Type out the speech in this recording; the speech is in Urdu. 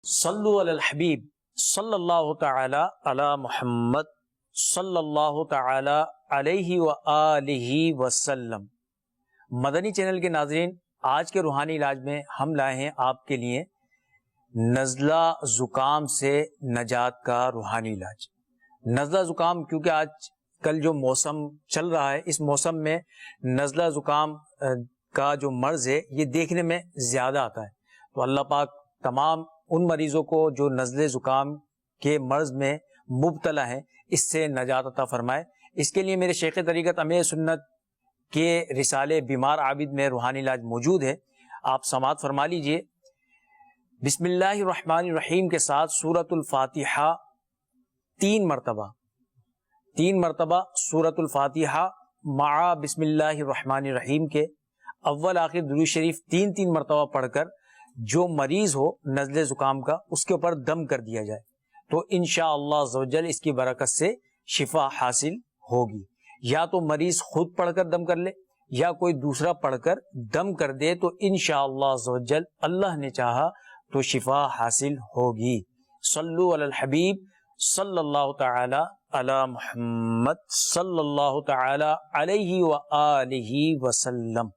صلو علی الحبیب صلی اللہ تعالی علی محمد صلی اللہ تعالی علیہ وآلہ وسلم۔ مدنی چینل کے ناظرین، آج کے روحانی علاج میں ہم لائے ہیں آپ کے لیے نزلہ زکام سے نجات کا روحانی علاج۔ نزلہ زکام کیونکہ آج کل جو موسم چل رہا ہے، اس موسم میں نزلہ زکام کا جو مرض ہے یہ دیکھنے میں زیادہ آتا ہے، تو اللہ پاک تمام ان مریضوں کو جو نزلہ زکام کے مرض میں مبتلا ہیں اس سے نجات عطا فرمائے۔ اس کے لیے میرے شیخ طریقت امیر سنت کے رسالے بیمار عابد میں روحانی علاج موجود ہے، آپ سماعت فرما لیجئے۔ بسم اللہ الرحمن الرحیم کے ساتھ سورۃ الفاتحہ تین مرتبہ سورۃ الفاتحہ مع بسم اللہ الرحمن الرحیم کے اول آخر درود شریف تین مرتبہ پڑھ کر جو مریض ہو نزلہ زکام کا اس کے اوپر دم کر دیا جائے تو انشاءاللہ عز و جل اس کی برکت سے شفا حاصل ہوگی۔ یا تو مریض خود پڑھ کر دم کر لے یا کوئی دوسرا پڑھ کر دم کر دے تو انشاءاللہ عز و جل اللہ نے چاہا تو شفا حاصل ہوگی۔ صلو علی الحبیب صلی اللہ تعالی علی محمد صلی اللہ تعالی علیہ وآلہ وسلم۔